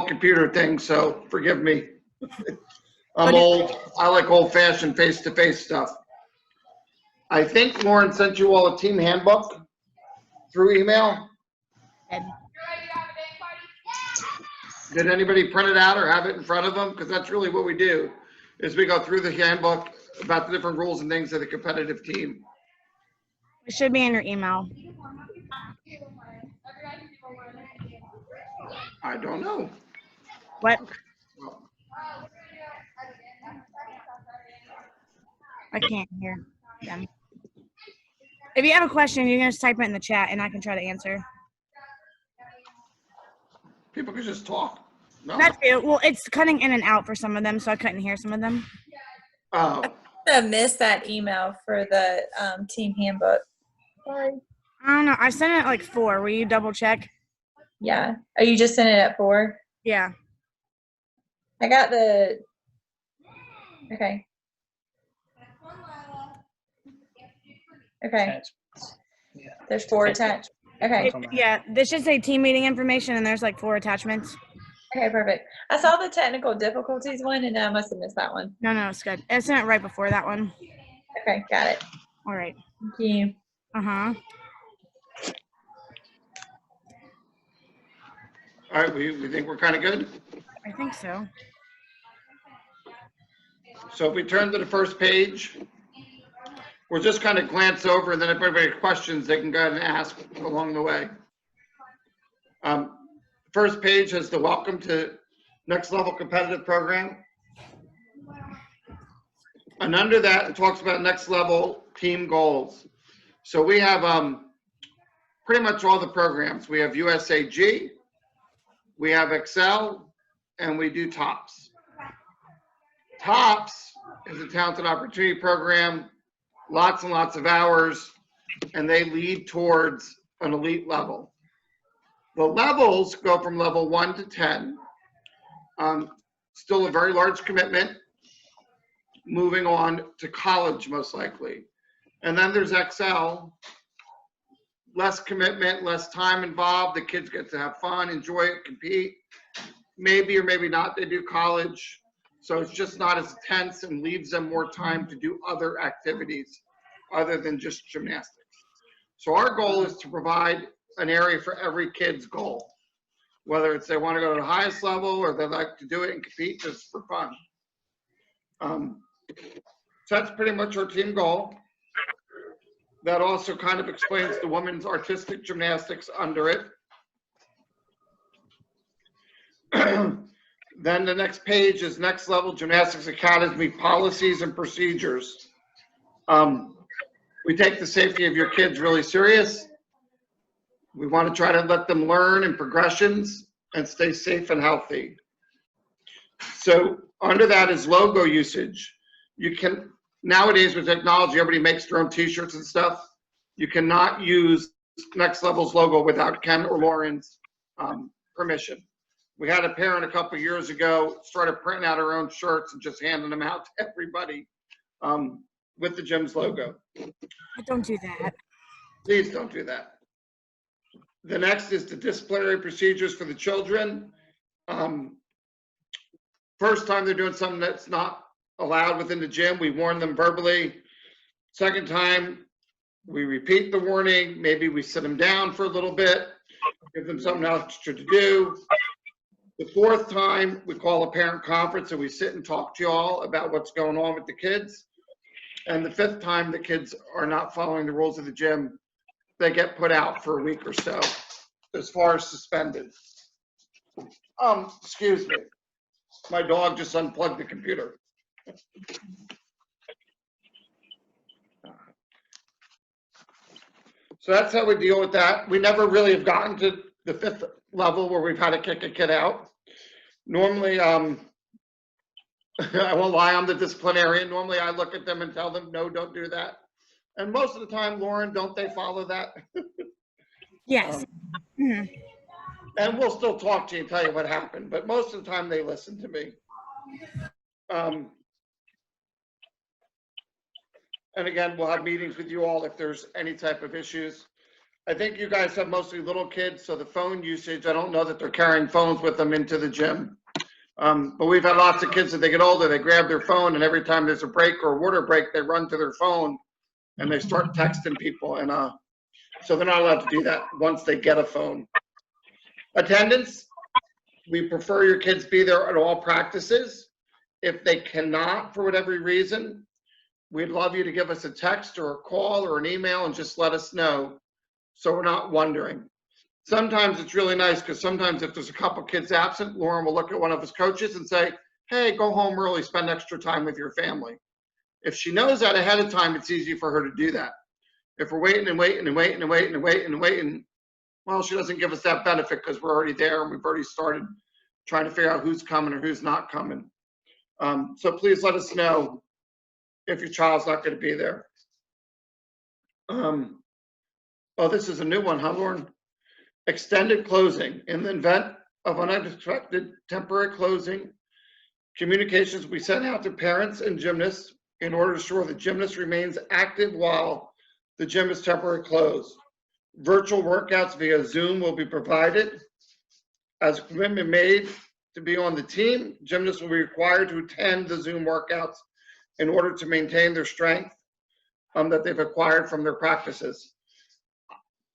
old computer thing, so forgive me. I'm old. I like old-fashioned face-to-face stuff. I think Lauren sent you all a team handbook through email. Did anybody print it out or have it in front of them? Because that's really what we do, is we go through the handbook about the different rules and things of the competitive team. It should be in your email. I don't know. What? Well, I can't hear them. If you have a question, you can just type it in the chat and I can try to answer. people could just talk. No? That's it. Well, it's cutting in and out for some of them, so I couldn't hear some of them. Oh, I missed that email for the team handbook. Sorry. I don't know. I sent it at like 4. Will you double check? Yeah. Oh, you just sent it at 4? Yeah. I got the. Okay. Okay. Yeah. There's 4 attached. Okay. Yeah. This should say team meeting information, and there's like 4 attachments. Okay, perfect. I saw the technical difficulties one, and I must have missed that one. No, it's good. I sent it right before that one. Okay, got it. All right. Thank you. Uh-huh. all right. We think we're kind of good. I think so. So if we turn to the first page, we'll just kind of glance over, and then if anybody has questions, they can go ahead and ask along the way. First page has the welcome to Next Level Competitive Program. And under that, it talks about next level team goals. So we have pretty much all the programs. We have USAG, we have Excel, and we do TOPS. TOPS is a talented opportunity program, lots and lots of hours, and they lead towards an elite level. The levels go from level 1 to 10. Still a very large commitment, moving on to college most likely. And then there's Excel, less commitment, less time involved. The kids get to have fun, enjoy it, compete. Maybe or maybe not they do college. So it's just not as intense and leaves them more time to do other activities other than just gymnastics. So our goal is to provide an area for every kid's goal, whether it's they want to go to the highest level or they like to do it and compete just for fun. So that's pretty much our team goal. That also kind of explains the women's artistic gymnastics under it. Then the next page is Next Level Gymnastics Academy policies and procedures. We take the safety of your kids really serious. We want to try to let them learn in progressions and stay safe and healthy. So under that is logo usage. You can, nowadays with technology, everybody makes their own t-shirts and stuff. You cannot use Next Level's logo without Ken or Lauren's permission. We had a parent a couple of years ago started printing out her own shirts and just handing them out to everybody with the gym's logo. Don't do that. Please don't do that. The next is the disciplinary procedures for the children. First time they're doing something that's not allowed within the gym, we warn them verbally. Second time, we repeat the warning. Maybe we sit them down for a little bit, give them something extra to do. The fourth time, we call a parent conference and we sit and talk to you all about what's going on with the kids. And the fifth time the kids are not following the rules of the gym, they get put out for a week or so, as far as suspended. Excuse me. My dog just unplugged the computer. So that's how we deal with that. We never really have gotten to the fifth level where we've had to kick a kid out. Normally, I won't lie, I'm the disciplinarian. Normally I look at them and tell them, no, don't do that. And most of the time, Lauren, don't they follow that? Yes. And we'll still talk to you and tell you what happened, but most of the time they listen to me. And again, we'll have meetings with you all if there's any type of issues. I think you guys have mostly little kids, so the phone usage, I don't know that they're carrying phones with them into the gym. But we've had lots of kids that they get older, they grab their phone, and every time there's a break or a water break, they run to their phone and they start texting people. And so they're not allowed to do that once they get a phone. Attendance, we prefer your kids be there at all practices. If they cannot, for whatever reason, we'd love you to give us a text or a call or an email and just let us know, so we're not wondering. Sometimes it's really nice because sometimes if there's a couple kids absent, Lauren will look at one of his coaches and say, hey, go home early, spend extra time with your family. If she knows that ahead of time, it's easy for her to do that. If we're waiting and waiting and waiting and waiting and waiting and waiting, well, she doesn't give us that benefit because we're already there and we've already started trying to figure out who's coming or who's not coming. So please let us know if your child's not going to be there. Oh, this is a new one, huh, Lauren? Extended closing. In the event of unexpected temporary closing, communications we send out to parents and gymnasts in order to ensure the gymnast remains active while the gym is temporarily closed. Virtual workouts via Zoom will be provided. As a commitment made to be on the team, gymnasts will be required to attend the Zoom workouts in order to maintain their strength that they've acquired from their practices.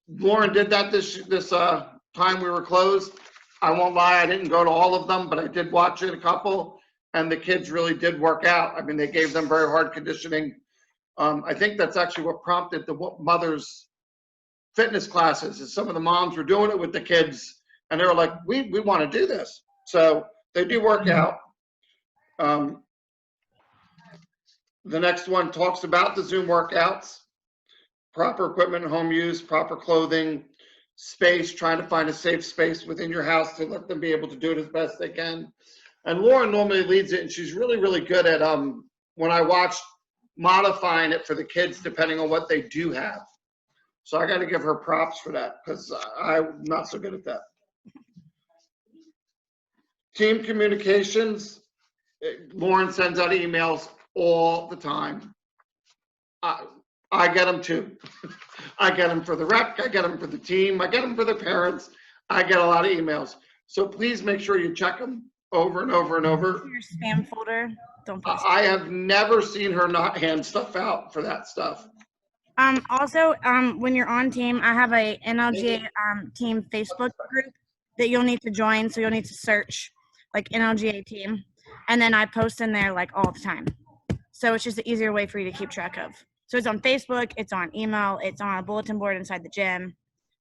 Lauren did that this time we were closed. I won't lie, I didn't go to all of them, but I did watch it a couple, and the kids really did work out. I mean, they gave them very hard conditioning. I think that's actually what prompted the mothers' fitness classes, is some of the moms were doing it with the kids, and they were like, we want to do this. So they do work out. The next one talks about the Zoom workouts. Proper equipment, home use, proper clothing, space, trying to find a safe space within your house to let them be able to do it as best they can. And Lauren normally leads it, and she's really, really good at, when I watched, modifying it for the kids depending on what they do have. So I got to give her props for that because I'm not so good at that. Team communications, Lauren sends out emails all the time. I get them too. I get them for the rec, I get them for the team, I get them for the parents. I get a lot of emails. So please make sure you check them over and over and over. Your spam folder. Don't post. I have never seen her not hand stuff out for that stuff. Also, when you're on team, I have a NLGA team Facebook group that you'll need to join. So you'll need to search like NLGA team. And then I post in there like all the time. So it's just an easier way for you to keep track of. So it's on Facebook, it's on email, it's on a bulletin board inside the gym.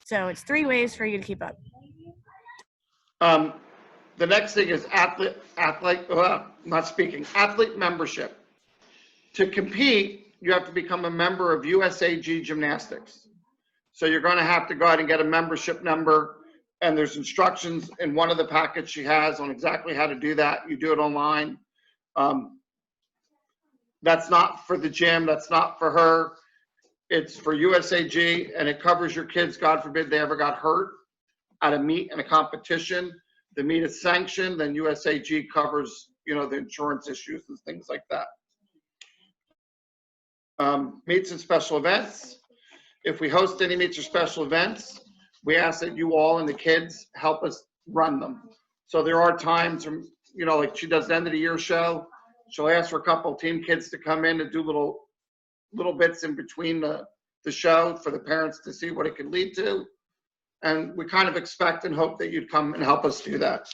So it's 3 ways for you to keep up. The next thing is athlete membership. To compete, you have to become a member of USAG Gymnastics. So you're going to have to go out and get a membership number, and there's instructions in one of the packets she has on exactly how to do that. You do it online. That's not for the gym, that's not for her. It's for USAG, and it covers your kids, God forbid they ever got hurt at a meet in a competition. The meet is sanctioned, then USAG covers, the insurance issues and things like that. Meets and special events. If we host any meets or special events, we ask that you all and the kids help us run them. So there are times, like she does the end of the year show. She'll ask for a couple of team kids to come in and do little bits in between the show for the parents to see what it could lead to. And we kind of expect and hope that you'd come and help us do that.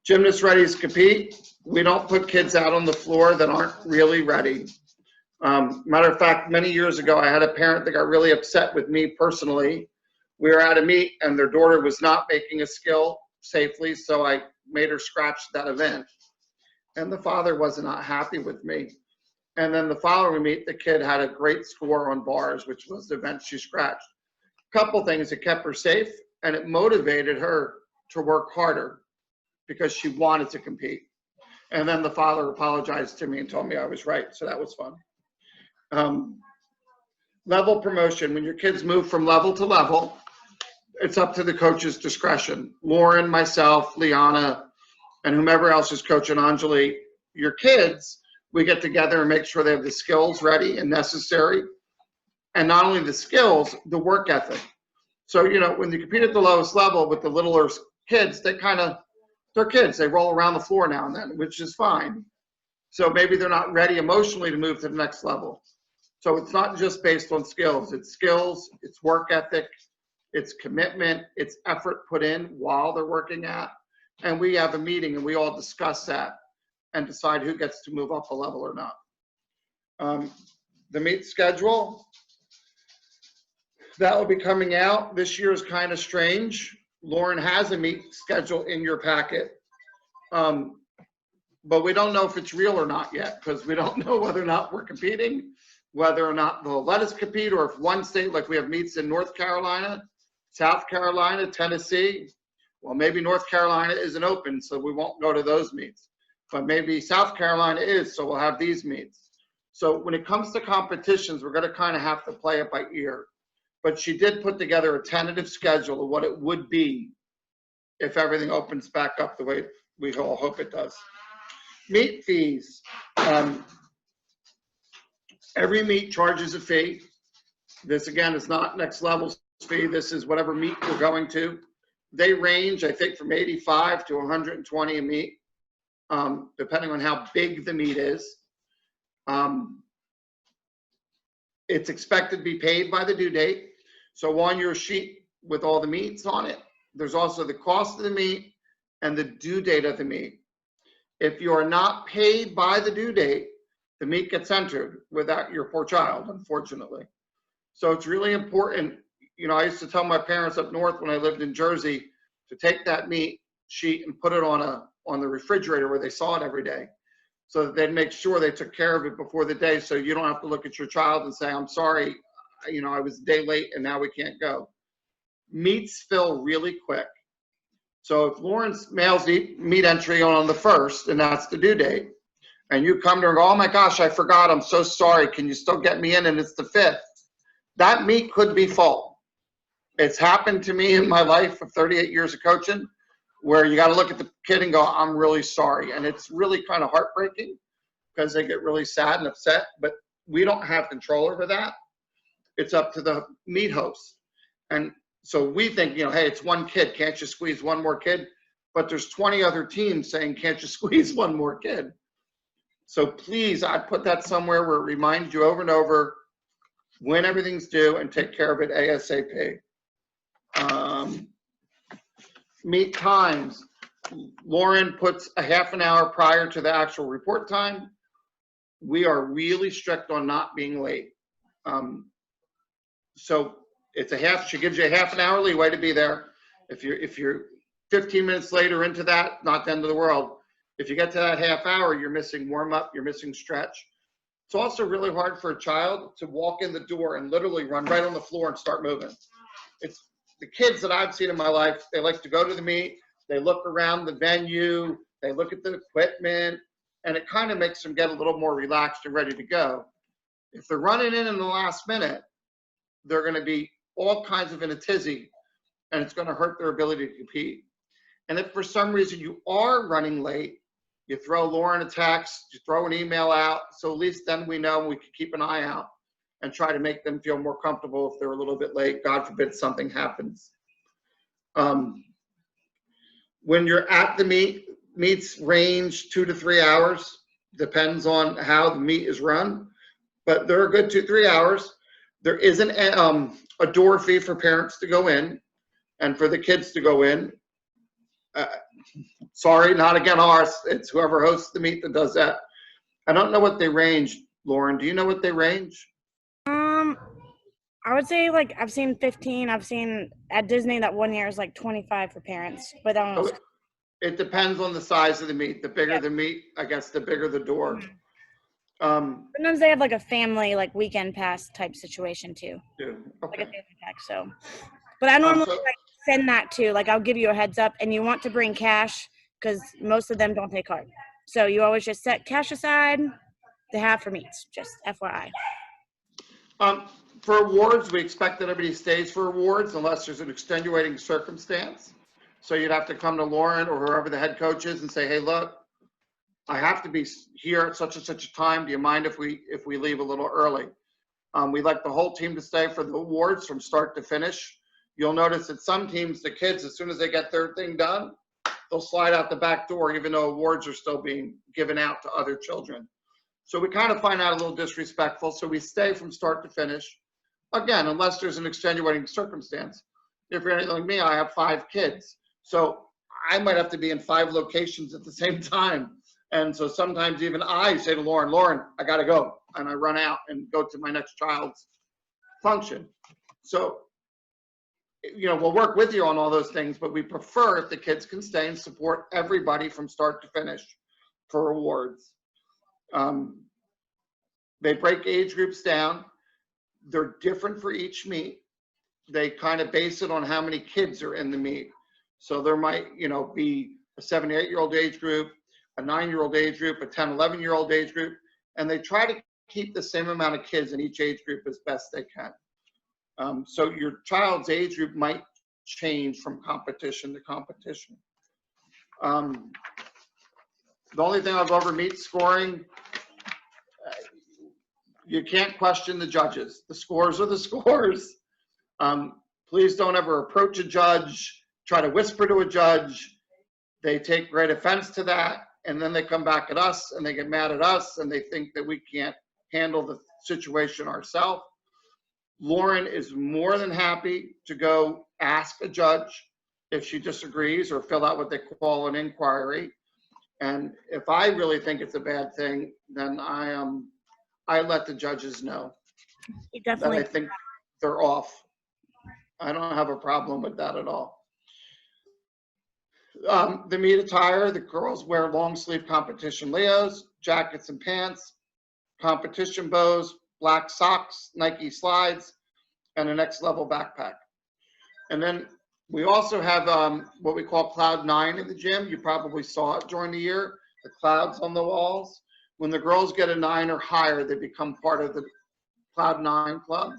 Gymnast ready to compete. We don't put kids out on the floor that aren't really ready. Matter of fact, many years ago, I had a parent that got really upset with me personally. We were at a meet and their daughter was not making a skill safely, so I made her scratch that event. And the father was not happy with me. And then the following meet, the kid had a great score on bars, which was the event she scratched. A couple things, it kept her safe and it motivated her to work harder because she wanted to compete. And then the father apologized to me and told me I was right, so that was fun. Level promotion, when your kids move from level to level, it's up to the coach's discretion. Lauren, myself, Liana, and whomever else is coaching Anjali, your kids, we get together and make sure they have the skills ready and necessary. And not only the skills, the work ethic. So, you know, when you compete at the lowest level with the littler kids, they're kids. They roll around the floor now and then, which is fine. So maybe they're not ready emotionally to move to the next level. So it's not just based on skills. It's skills, it's work ethic, it's commitment, it's effort put in while they're working at. And we have a meeting and we all discuss that and decide who gets to move up a level or not. The meet schedule, that will be coming out. This year is kind of strange. Lauren has a meet schedule in your packet. But we don't know if it's real or not yet, because we don't know whether or not we're competing, whether or not they'll let us compete, or if one state, like we have meets in North Carolina, South Carolina, Tennessee. Well, maybe North Carolina isn't open, so we won't go to those meets. But maybe South Carolina is, so we'll have these meets. So when it comes to competitions, we're going to kind of have to play it by ear. But she did put together a tentative schedule of what it would be if everything opens back up the way we all hope it does. Meet fees. Every meet charges a fee. This, again, is not next level's fee. This is whatever meet we're going to. They range, I think, from 85 to 120 a meet, depending on how big the meet is. It's expected to be paid by the due date. So on your sheet with all the meets on it, there's also the cost of the meet and the due date of the meet. If you are not paid by the due date, the meet gets entered without your poor child, unfortunately. So it's really important. You know, I used to tell my parents up north when I lived in Jersey to take that meet sheet and put it on the refrigerator where they saw it every day, so that they'd make sure they took care of it before the day, so you don't have to look at your child and say, I'm sorry, you know, I was a day late and now we can't go. Meets fill really quick. So if Lawrence mails the meet entry on the 1st, and that's the due date, and you come to her and go, oh my gosh, I forgot, I'm so sorry, can you still get me in? And it's the 5th, that meet could be full. It's happened to me in my life of 38 years of coaching, where you got to look at the kid and go, I'm really sorry. And it's really kind of heartbreaking, because they get really sad and upset, but we don't have control over that. It's up to the meet host. And so we think, you know, hey, it's one kid, can't you squeeze one more kid? But there's 20 other teams saying, can't you squeeze one more kid? So please, I'd put that somewhere where it reminds you over and over when everything's due, and take care of it ASAP. Meet times. Lauren puts a half an hour prior to the actual report time. We are really strict on not being late. So it's she gives you a half an hour leeway to be there. If you're 15 minutes later into that, not the end of the world. If you get to that half hour, you're missing warm up, you're missing stretch. It's also really hard for a child to walk in the door and literally run right on the floor and start moving. It's the kids that I've seen in my life, they like to go to the meet, they look around the venue, they look at the equipment, and it kind of makes them get a little more relaxed and ready to go. If they're running in the last minute, they're going to be all kinds of in a tizzy, and it's going to hurt their ability to compete. And if for some reason you are running late, you throw Lauren a text, you throw an email out, so at least then we know, and we can keep an eye out and try to make them feel more comfortable if they're a little bit late. God forbid something happens. When you're at the meets range 2 to 3 hours, depends on how the meet is run, but they're a good 2-3 hours. There isn't a door fee for parents to go in and for the kids to go in. Sorry, not again ours. It's whoever hosts the meet that does that. I don't know what they range, Lauren. Do you know what they range? I would say, like, I've seen 15. I've seen at Disney that one year is like 25 for parents, but I don't know. It depends on the size of the meet. The bigger the meet, I guess, the bigger the door. Sometimes they have like a family, like, weekend pass type situation too. Yeah, Like a okay. family pack. So, but I normally like send that too. Like, I'll give you a heads up, and you want to bring cash because most of them don't take card. So you always just set cash aside to have for meets. Just FYI. For awards, we expect that everybody stays for awards unless there's an extenuating circumstance. So you'd have to come to Lauren or whoever the head coach is and say, hey, look, I have to be here at such and such a time. Do you mind if we leave a little early? We'd like the whole team to stay for the awards from start to finish. You'll notice that some teams, the kids, as soon as they get their thing done, they'll slide out the back door, even though awards are still being given out to other children. So we kind of find that a little disrespectful, so we stay from start to finish. Again, unless there's an extenuating circumstance. If you're anything like me, I have 5 kids. So I might have to be in 5 locations at the same time. And so sometimes even I say to Lauren, I gotta go. And I run out and go to my next child's function. So, you know, we'll work with you on all those things, but we prefer if the kids can stay and support everybody from start to finish for awards. They break age groups down. They're different for each meet. They kind of base it on how many kids are in the meet. So there might, you know, be a 7 to 8-year-old age group, a 9-year-old age group, a 10, 11-year-old age group, and they try to keep the same amount of kids in each age group as best they can. So your child's age group might change from competition to competition. The only thing I'll go over meet scoring, you can't question the judges. The scores are the scores. Please don't ever approach a judge, try to whisper to a judge. They take great offense to that, and then they come back at us and they get mad at us and they think that we can't handle the situation ourselves. Lauren is more than happy to go ask a judge if she disagrees or fill out what they call an inquiry. And if I really think it's a bad thing, then I let the judges know that I think they're off. I don't have a problem with that at all. The meet attire, the girls wear long sleeve competition Leos, jackets and pants, competition bows, black socks, Nike slides, and a next level backpack. And then we also have what we call Cloud 9 in the gym. You probably saw it during the year, the clouds on the walls. When the girls get a 9 or higher, they become part of the Cloud 9 club,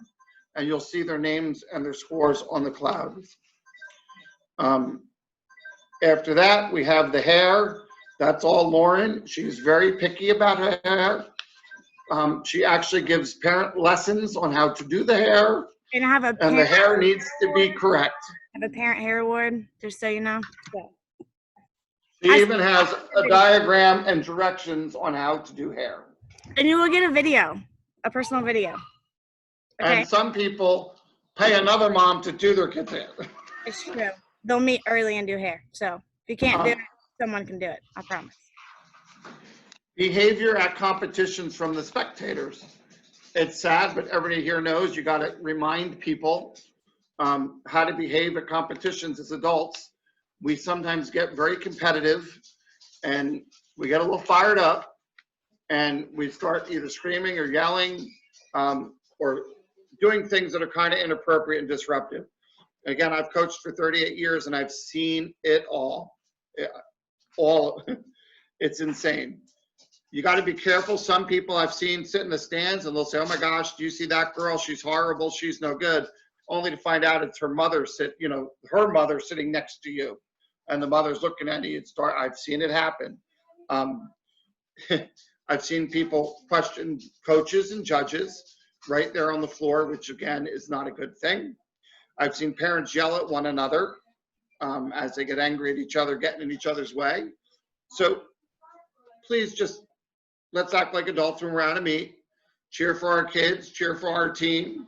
and you'll see their names and their scores on the clouds. After that, we have the hair. That's all Lauren. She's very picky about her hair. She actually gives parent lessons on how to do the hair. And I have a And the hair needs to be correct. I have a parent hair award, just so you know. So. She even has a diagram and directions on how to do hair. And you will get a video, a personal video. Okay. And some people pay another mom to do their kids' hair. It's true. They'll meet early and do hair. So if you can't do it, someone can do it. I promise. Behavior at competitions from the spectators. It's sad, but everybody here knows you got to remind people how to behave at competitions as adults. We sometimes get very competitive and we get a little fired up and we start either screaming or yelling or doing things that are kind of inappropriate and disruptive. Again, I've coached for 38 years and I've seen it all. It's insane. You got to be careful. Some people I've seen sit in the stands and they'll say, oh my gosh, do you see that girl? She's horrible. She's no good. Only to find out it's her mother her mother sitting next to you. And the mother's looking at you. I've seen it happen. I've seen people question coaches and judges right there on the floor, which again is not a good thing. I've seen parents yell at one another as they get angry at each other, getting in each other's way. So please just let's act like adults when we're out of meet. Cheer for our kids, cheer for our team.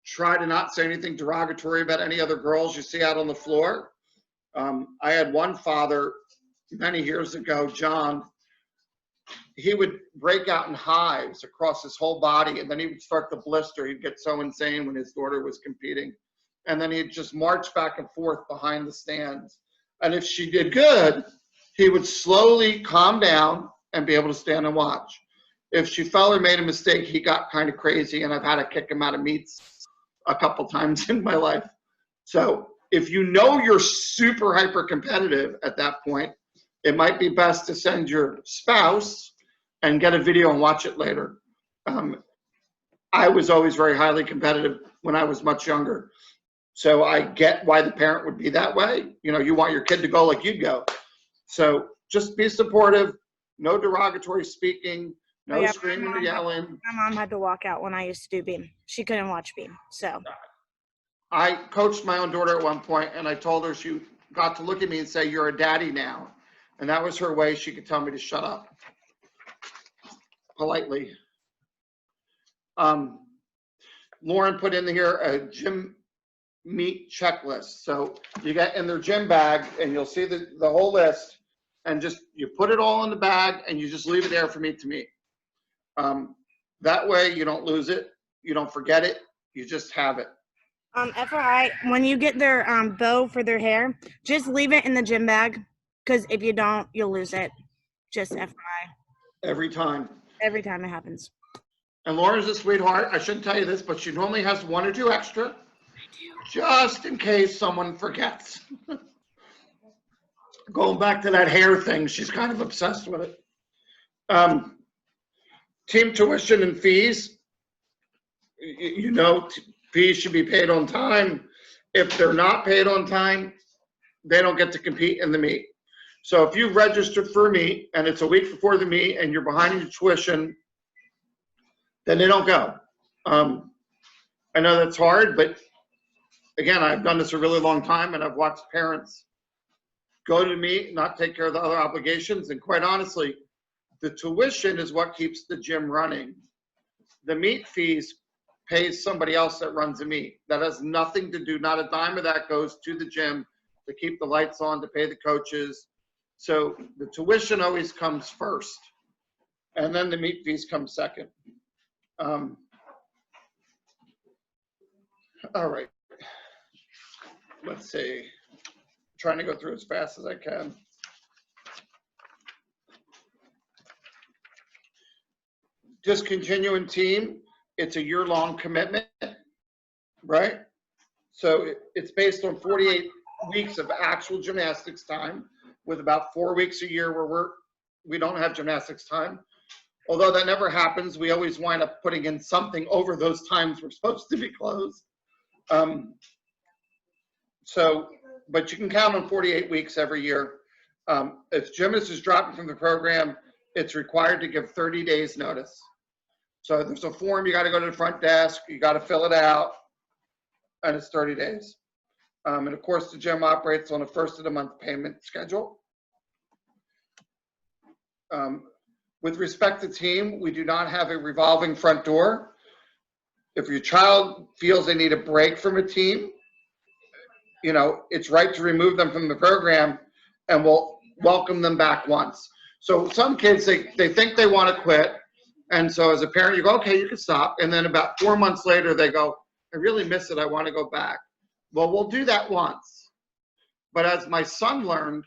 Try to not say anything derogatory about any other girls you see out on the floor. I had one father many years ago, John, he would break out in hives across his whole body and then he would start to blister. He'd get so insane when his daughter was competing. And then he'd just march back and forth behind the stands. And if she did good, he would slowly calm down and be able to stand and watch. If she fell or made a mistake, he got kind of crazy and I've had to kick him out of meets a couple times in my life. So if you know you're super hyper competitive at that point, it might be best to send your spouse and get a video and watch it later. I was always very highly competitive when I was much younger. So I get why the parent would be that way. You know, you want your kid to go like you'd go. So just be supportive, no derogatory speaking, No Yeah, screaming or yelling. my mom had to walk out when I used to do beam. She couldn't watch beam, so. I coached my own daughter at one point, and I told her she got to look at me and say, "You're a daddy now." And that was her way she could tell me to shut up politely. Lauren put in here a gym meet checklist. So you get in their gym bag and you'll see the whole list, and just you put it all in the bag and you just leave it there for meet to meet. That way you don't lose it, you don't forget it, you just have it. FYI, when you get their bow for their hair, just leave it in the gym bag, because if you don't, you'll lose it. Just FYI, Every time. every time it happens. And Lauren's a sweetheart. I shouldn't tell you this, but she normally has 1 or 2 extra, just in case someone forgets. Going back to that hair thing, she's kind of obsessed with it. Team tuition and fees. You know, fees should be paid on time. If they're not paid on time, they don't get to compete in the meet. So if you registered for a meet and it's a week before the meet and you're behind in your tuition, then they don't go. I know that's hard, but again, I've done this a really long time, and I've watched parents go to the meet, not take care of the other obligations. And quite honestly, the tuition is what keeps the gym running. The meet fees pays somebody else that runs the meet. That has nothing to do, not a dime of that goes to the gym to keep the lights on, to pay the coaches. So the tuition always comes first, and then the meet fees come second. All right. Let's see. Trying to go through as fast as I can. Discontinuing team, it's a year-long commitment, right? So it's based on 48 weeks of actual gymnastics time, with about 4 weeks a year where we don't have gymnastics time. Although that never happens, we always wind up putting in something over those times we're supposed to be closed. But you can count on 48 weeks every year. If gymnast is dropping from the program, it's required to give 30 days notice. So there's a form, you got to go to the front desk, you got to fill it out, and it's 30 days. And of course, the gym operates on a first of the month payment schedule. With respect to team, we do not have a revolving front door. If your child feels they need a break from a team, you know, it's right to remove them from the program, and we'll welcome them back once. So some kids, they think they want to quit. And so as a parent, you go, okay, you can stop. And then about 4 months later, they go, I really miss it, I want to go back. Well, we'll do that once. But as my son learned,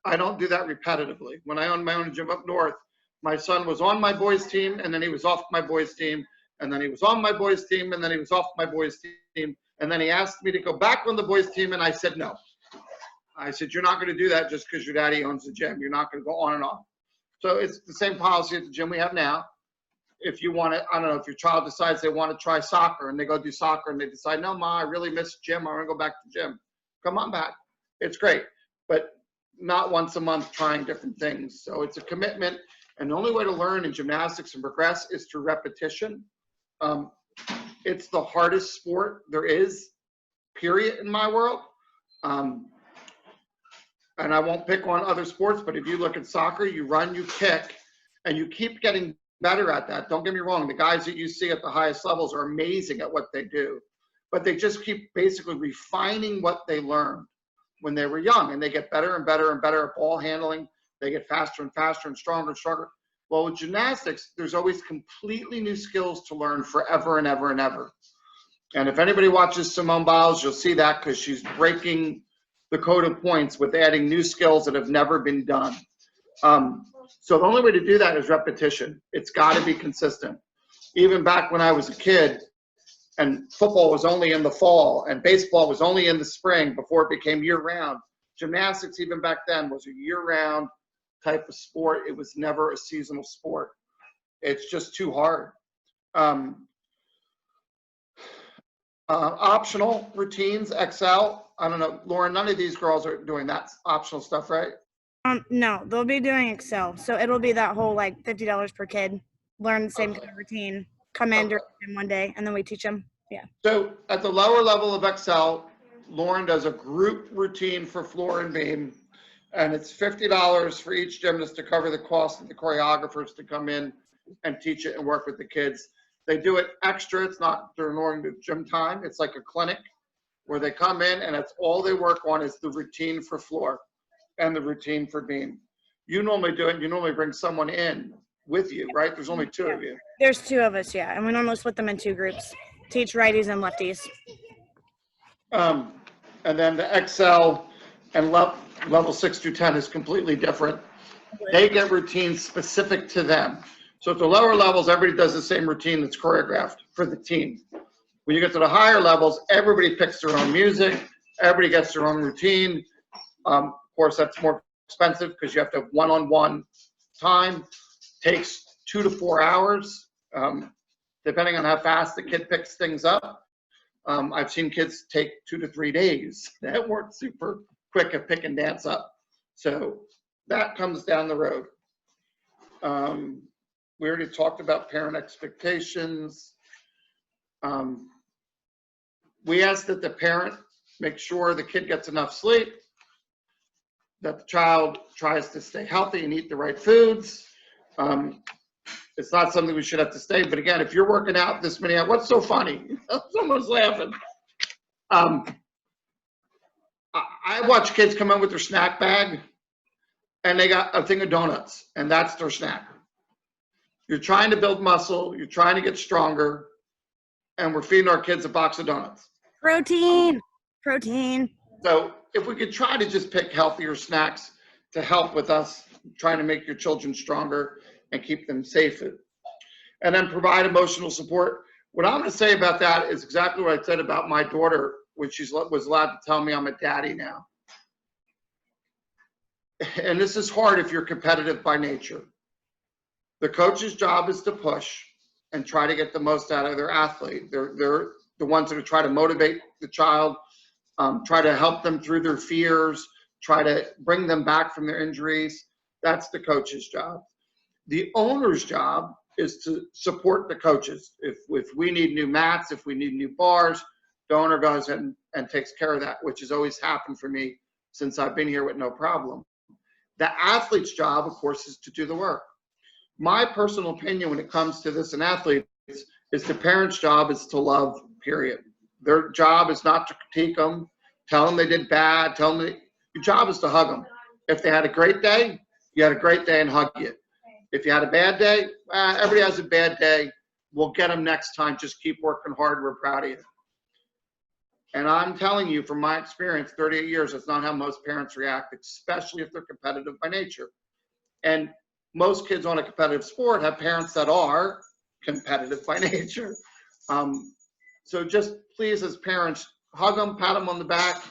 I don't do that repetitively. When I owned my own gym up north, my son was on my boys' team, and then he was off my boys' team, and then he was on my boys' team, and then he was off my boys' team. And then he asked me to go back on the boys' team, and I said no. I said, you're not going to do that just because your daddy owns the gym. You're not going to go on and off. So it's the same policy at the gym we have now. If you want to, I don't know, if your child decides they want to try soccer and they go do soccer and they decide, no, Ma, I really miss gym, I want to go back to gym. Come on back. It's great. But not once a month trying different things. So it's a commitment. And the only way to learn in gymnastics and progress is through repetition. It's the hardest sport there is, period, in my world. And I won't pick on other sports, but if you look at soccer, you run, you kick, and you keep getting better at that. Don't get me wrong. The guys that you see at the highest levels are amazing at what they do, but they just keep basically refining what they learned when they were young, and they get better and better and better at ball handling. They get faster and faster and stronger and stronger. Well, with gymnastics, there's always completely new skills to learn forever and ever and ever. And if anybody watches Simone Biles, you'll see that, because she's breaking the code of points with adding new skills that have never been done. So the only way to do that is repetition. It's got to be consistent. Even back when I was a kid, and football was only in the fall, and baseball was only in the spring before it became year-round. Gymnastics, even back then, was a year-round type of sport. It was never a seasonal sport. It's just too hard. Optional routines, Excel. I don't know, Lauren, none of these girls are doing that optional stuff, right? No, they'll be doing Excel. So it'll be that whole like $50 per kid learn the same kind of routine, come in during one day, and then we teach them. Yeah. So at the lower level of Excel, Lauren does a group routine for floor and beam, and it's $50 for each gymnast to cover the cost of the choreographers to come in and teach it and work with the kids. They do it extra. It's not during the gym time. It's like a clinic where they come in and that's all they work on is the routine for floor and the routine for beam. You normally do it. You normally bring someone in with you, right? There's only two of you. There's two of us, yeah, and we normally split them in two groups. Teach righties and lefties. And then the Excel and level 6 through 10 is completely different. They get routines specific to them. So at the lower levels, everybody does the same routine that's choreographed for the team. When you get to the higher levels, everybody picks their own music. Everybody gets their own routine. Of course, that's more expensive because you have to have one-on-one time. Takes 2 to 4 hours, depending on how fast the kid picks things up. I've seen kids take 2 to 3 days. That weren't super quick at pick and dance up. So that comes down the road. We already talked about parent expectations. We ask that the parent make sure the kid gets enough sleep, that the child tries to stay healthy and eat the right foods. It's not something we should have to say, but again, if you're working out this many hours, what's so funny? Someone's laughing. I watch kids come in with their snack bag and they got a thing of donuts and that's their snack. You're trying to build muscle, you're trying to get stronger, and we're feeding our kids a box of donuts. Protein. So if we could try to just pick healthier snacks to help with us trying to make your children stronger and keep them safe. And then provide emotional support. What I'm going to say about that is exactly what I said about my daughter when she was allowed to tell me I'm a daddy now. And this is hard if you're competitive by nature. The coach's job is to push and try to get the most out of their athlete. They're the ones that are trying to motivate the child, try to help them through their fears, try to bring them back from their injuries. That's the coach's job. The owner's job is to support the coaches. If we need new mats, if we need new bars, the owner goes and takes care of that, which has always happened for me since I've been here with no problem. The athlete's job, of course, is to do the work. My personal opinion when it comes to this and athletes is the parent's job is to love, period. Their job is not to critique them, tell them they did bad, tell them your job is to hug them. If they had a great day, you had a great day and hug you. If you had a bad day, everybody has a bad day. We'll get them next time. Just keep working hard. We're proud of you. And I'm telling you from my experience, 38 years, that's not how most parents react, especially if they're competitive by nature. And most kids on a competitive sport have parents that are competitive by nature. So just please, as parents, hug them, pat them on the back.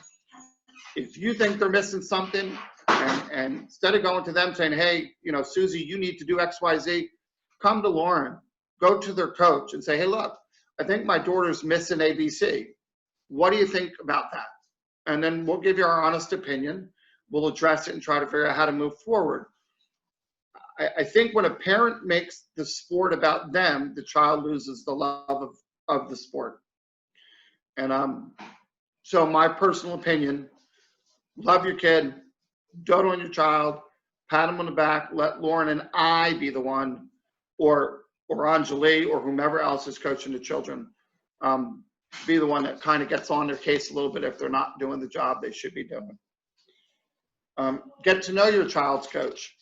If you think they're missing something, and instead of going to them saying, hey, Susie, you need to do X, Y, Z, come to Lauren, go to their coach and say, hey, look, I think my daughter's missing ABC. What do you think about that? And then we'll give you our honest opinion. We'll address it and try to figure out how to move forward. I think when a parent makes the sport about them, the child loses the love of the sport. And so my personal opinion, love your kid, dote on your child, pat him on the back, let Lauren and I be the one, or Anjali, or whomever else is coaching the children, be the one that kind of gets on their case a little bit if they're not doing the job they should be doing. Get to know your child's coach.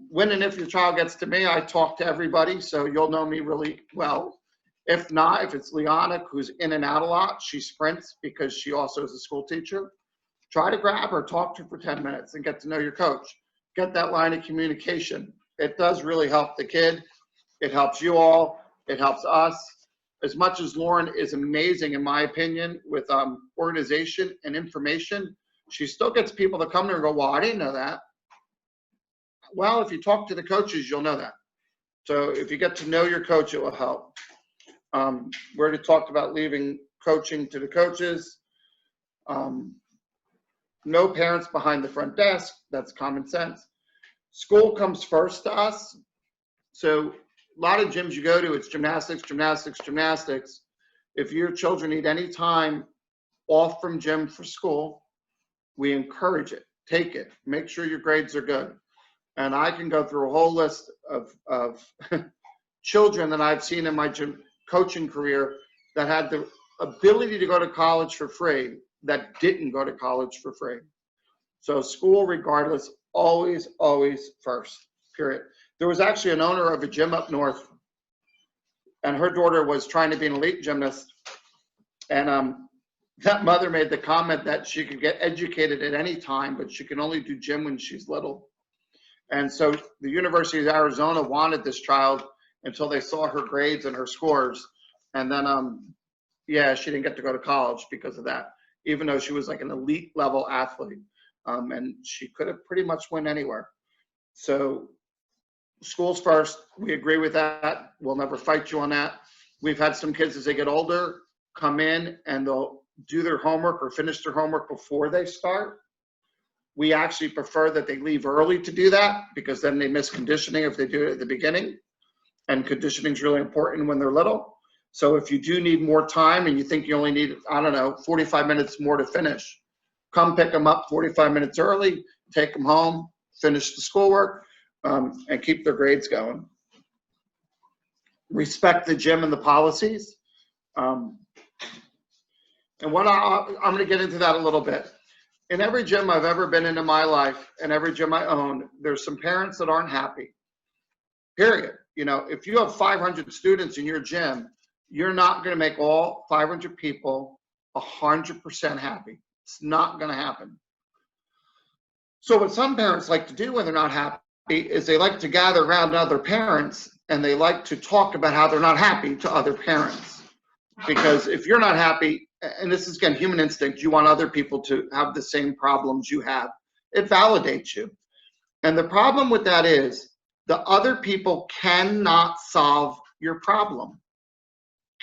When and if your child gets to me, I talk to everybody, so you'll know me really well. If not, if it's Liana, who's in and out a lot, she sprints because she also is a school teacher. Try to grab her, talk to her for 10 minutes and get to know your coach. Get that line of communication. It does really help the kid. It helps you all. It helps us. As much as Lauren is amazing, in my opinion, with organization and information, she still gets people that come to her and go, well, I didn't know that. Well, if you talk to the coaches, you'll know that. So if you get to know your coach, it will help. We already talked about leaving coaching to the coaches. No parents behind the front desk. That's common sense. School comes first to us. So a lot of gyms you go to, it's gymnastics, gymnastics, gymnastics. If your children need any time off from gym for school, we encourage it. Take it. Make sure your grades are good. And I can go through a whole list of children that I've seen in my gym coaching career that had the ability to go to college for free that didn't go to college for free. So school, regardless, always, always first, period. There was actually an owner of a gym up north, and her daughter was trying to be an elite gymnast. And that mother made the comment that she could get educated at any time, but she can only do gym when she's little. And so the University of Arizona wanted this child until they saw her grades and her scores. And then, yeah, she didn't get to go to college because of that, even though she was like an elite level athlete. And she could have pretty much went anywhere. So schools first, we agree with that. We'll never fight you on that. We've had some kids as they get older come in and they'll do their homework or finish their homework before they start. We actually prefer that they leave early to do that because then they miss conditioning if they do it at the beginning. And conditioning is really important when they're little. So if you do need more time and you think you only need, I don't know, 45 minutes more to finish, come pick them up 45 minutes early, take them home, finish the schoolwork, and keep their grades going. Respect the gym and the policies. And what I'm going to get into that a little bit. In every gym I've ever been in my life and every gym I own, there's some parents that aren't happy, period. You know, if you have 500 students in your gym, you're not going to make all 500 people 100% happy. It's not going to happen. So what some parents like to do when they're not happy is they like to gather around other parents and they like to talk about how they're not happy to other parents. Because if you're not happy, and this is again human instinct, you want other people to have the same problems you have. It validates you. And the problem with that is the other people cannot solve your problem.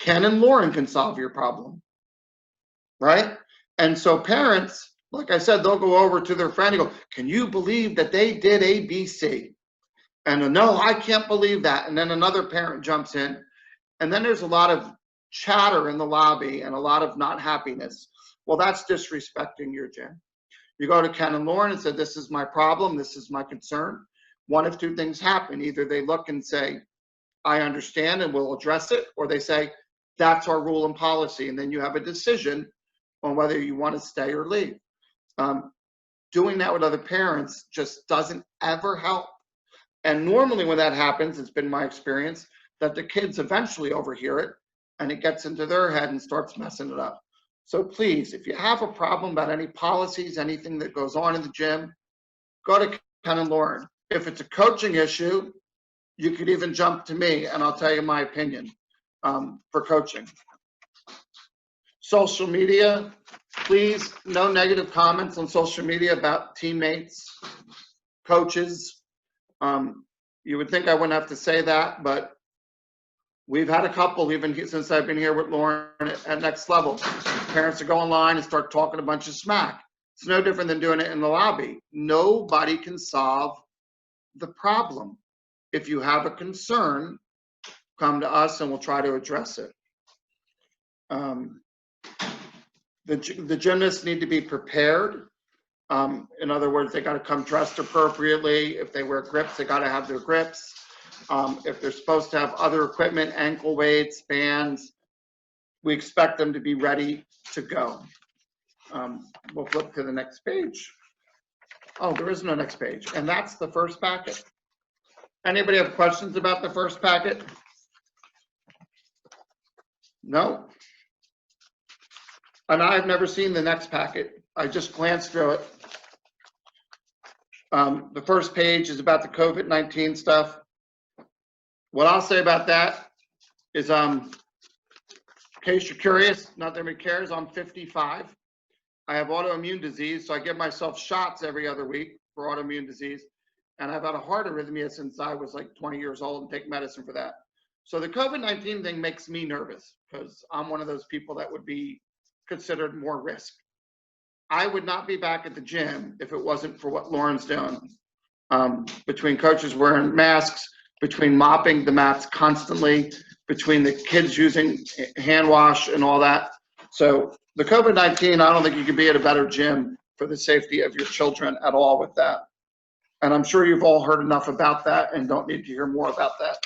Ken and Lauren can solve your problem, right? And so parents, like I said, they'll go over to their friend and go, can you believe that they did A, B, C? And no, I can't believe that. And then another parent jumps in. And then there's a lot of chatter in the lobby and a lot of not happiness. Well, that's disrespecting your gym. You go to Ken and Lauren and say, this is my problem, this is my concern. One of two things happen. Either they look and say, I understand and we'll address it, or they say, that's our rule and policy. And then you have a decision on whether you want to stay or leave. Doing that with other parents just doesn't ever help. And normally when that happens, it's been my experience that the kids eventually overhear it and it gets into their head and starts messing it up. So please, if you have a problem about any policies, anything that goes on in the gym, go to Ken and Lauren. If it's a coaching issue, you could even jump to me and I'll tell you my opinion for coaching. Social media, please, no negative comments on social media about teammates, coaches. You would think I wouldn't have to say that, but we've had a couple, even since I've been here with Lauren at Next Level. Parents will go online and start talking a bunch of smack. It's no different than doing it in the lobby. Nobody can solve the problem. If you have a concern, come to us and we'll try to address it. The gymnasts need to be prepared. In other words, they got to come dressed appropriately. If they wear grips, they got to have their grips. If they're supposed to have other equipment, ankle weights, bands, we expect them to be ready to go. We'll flip to the next page. Oh, there is no next page. And that's the first packet. Anybody have questions about the first packet? No? And I've never seen the next packet. I just glanced through it. The first page is about the COVID-19 stuff. What I'll say about that is, in case you're curious, not that anybody cares, I'm 55. I have autoimmune disease, so I give myself shots every other week for autoimmune disease. And I've had a heart arrhythmia since I was like 20 years old and take medicine for that. So the COVID-19 thing makes me nervous because I'm one of those people that would be considered more risk. I would not be back at the gym if it wasn't for what Lauren's doing. Between coaches wearing masks, between mopping the mats constantly, between the kids using hand wash and all that. So the COVID-19, I don't think you could be at a better gym for the safety of your children at all with that. And I'm sure you've all heard enough about that and don't need to hear more about that.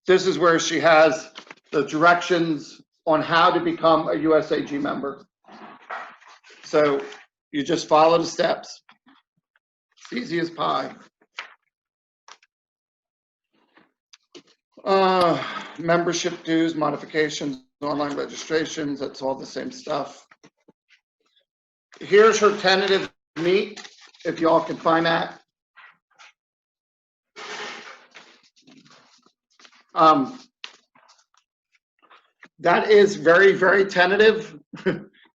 This is where she has the directions on how to become a USAG member. So you just follow the steps. It's easy as pie. Membership dues, modifications, online registrations, that's all the same stuff. Here's her tentative meet, if y'all can find that. That is very, very tentative.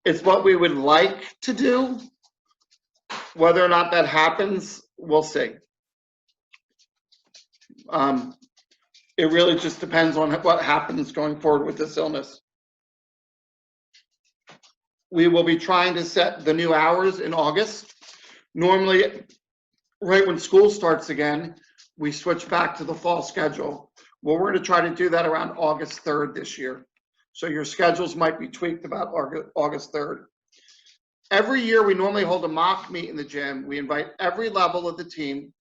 It's what we would like to do. Whether or not that happens, we'll see. It really just depends on what happens going forward with this illness. We will be trying to set the new hours in August. Normally, right when school starts again, we switch back to the fall schedule. Well, we're going to try to do that around August 3rd this year. So your schedules might be tweaked about August 3rd. Every year, we normally hold a mock meet in the gym. We invite every level of the team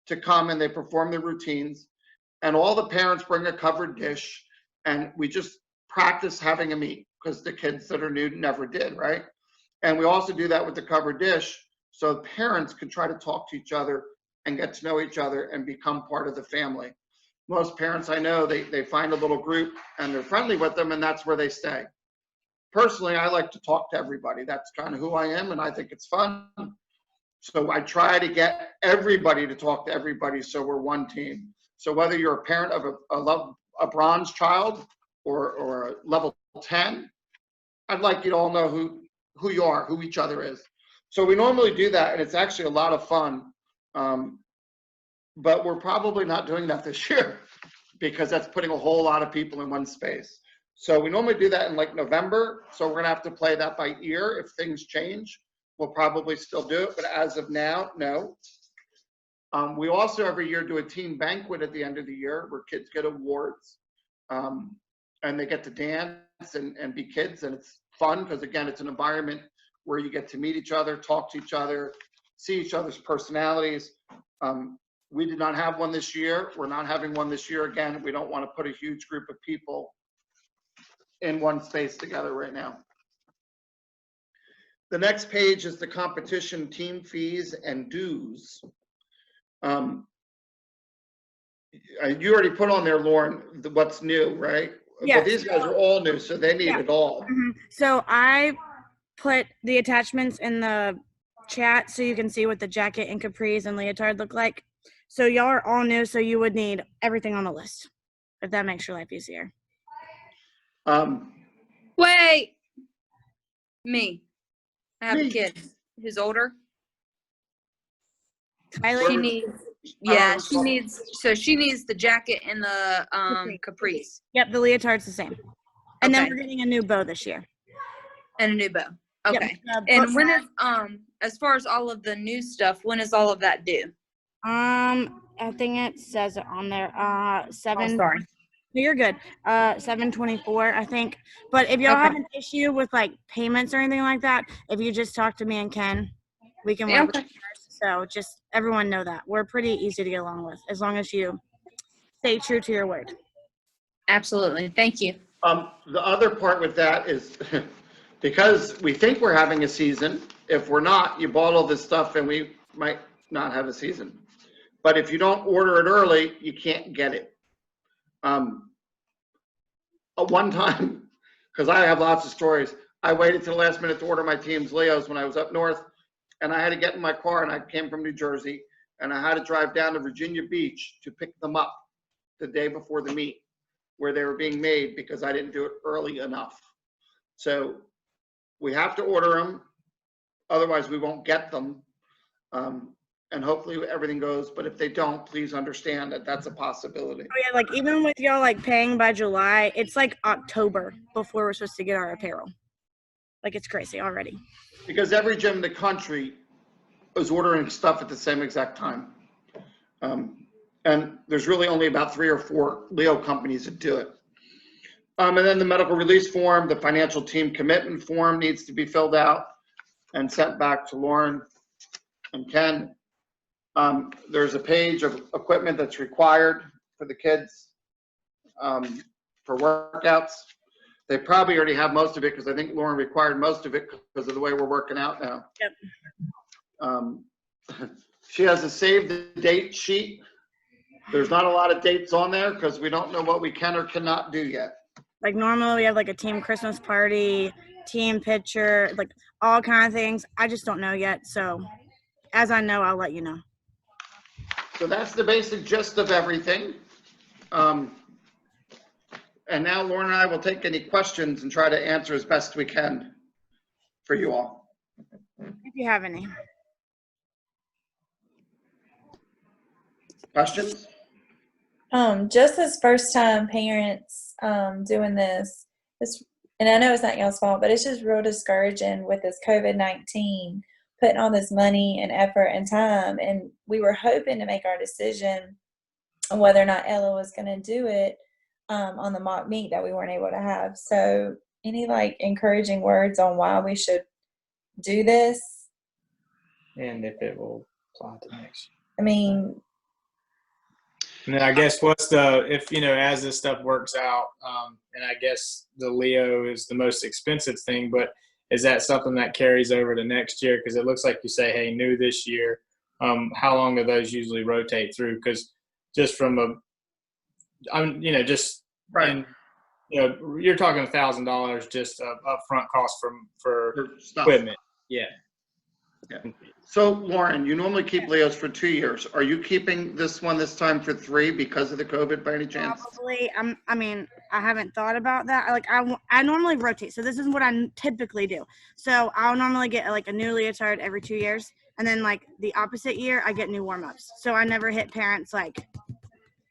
to come and they perform their routines. And all the parents bring a covered dish and we just practice having a meet because the kids that are new never did, right? And we also do that with the covered dish so parents can try to talk to each other and get to know each other and become part of the family. Most parents I know, they find a little group and they're friendly with them and that's where they stay. Personally, I like to talk to everybody. That's kind of who I am and I think it's fun. So I try to get everybody to talk to everybody so we're one team. So whether you're a parent of a bronze child or a level 10, I'd like you to all know who you are, who each other is. So we normally do that, and it's actually a lot of fun. But we're probably not doing that this year because that's putting a whole lot of people in one space. So we normally do that in like November. So we're gonna have to play that by ear. If things change, we'll probably still do it. But as of now, no. We also every year do a team banquet at the end of the year where kids get awards and they get to dance and be kids. And it's fun because, again, it's an environment where you get to meet each other, talk to each other, see each other's personalities. We did not have one this year. We're not having one this year again. We don't want to put a huge group of people in one space together right now. The next page is the competition team fees and dues. You already put on there, Lauren, what's new, right? Yeah. But these guys are all new, so they need it all. So I put the attachments in the chat so you can see what the jacket and capris and leotard look like. So y'all are all new, so you would need everything on the list, if that makes your life easier. Wait. Me. I have Me. a kid who's older. Kylie, She needs, she needs the jacket and the capris yep, the leotard's the same. And then Okay. we're getting a new bow this year. and a new bow. Yep, Okay. bow And when set. is as far as all of the new stuff, when is all of that due? I think it says it on there. 7. sorry. No, you're good. 7/24, I think. But if y'all Okay. have an issue with like payments or anything like that, if you just talk to me and Ken, we can Yeah, work okay. with you guys. So just everyone know that we're pretty easy to get along with as long as you stay true to your word. Absolutely. Thank you. The other part with that is because we think we're having a season, if we're not, you bought all this stuff and we might not have a season. But if you don't order it early, you can't get it. One time, because I have lots of stories, I waited till the last minute to order my team's Leos when I was up north, and I had to get in my car, and I came from New Jersey, and I had to drive down to Virginia Beach to pick them up the day before the meet, where they were being made because I didn't do it early enough. So we have to order them, otherwise we won't get them. And hopefully everything goes, but if they don't, please understand that that's a possibility. Oh yeah, like even with y'all like paying by July, it's like October before we're supposed to get our apparel. Like it's crazy already. Because every gym in the country is ordering stuff at the same exact time. And there's really only about 3 or 4 Leo companies that do it. And then the medical release form, the financial team commitment form needs to be filled out and sent back to Lauren and Ken. There's a page of equipment that's required for the kids for workouts. They probably already have most of it because I think Lauren required most of it because of the way we're working out now. Yep. She has a save the date sheet. There's not a lot of dates on there because we don't know what we can or cannot do yet. Like normally we have like a team Christmas party, team picture, like all kind of things. I just don't know yet. So as I know, I'll let you know. So that's the basic gist of everything. And now Lauren and I will take any questions and try to answer as best we can for you all. If you have any. Questions? Just as first time parents doing this, and I know it's not y'all's fault, but it's just real discouraging with this COVID-19, putting all this money and effort and time. And we were hoping to make our decision on whether or not Ella was going to do it on the mock meet that we weren't able to have. So any like encouraging words on why we should do this? And if it will apply to next year. I mean, And then I guess if, as this stuff works out, and I guess the Leo is the most expensive thing, but is that something that carries over to next year? Because it looks like you say, hey, new this year. How long do those usually rotate through? Because just from Right. and, you're talking $1,000 just upfront cost for Stuff. equipment. Yeah. So Lauren, you normally keep Leos for 2 years. Are you keeping this one this time for 3 because of the COVID by any chance? Probably. I haven't thought about that. I normally rotate. So this is what I typically do. So I'll normally get like a new leotard every 2 years. And then like the opposite year, I get new warm-ups. So I never hit parents like.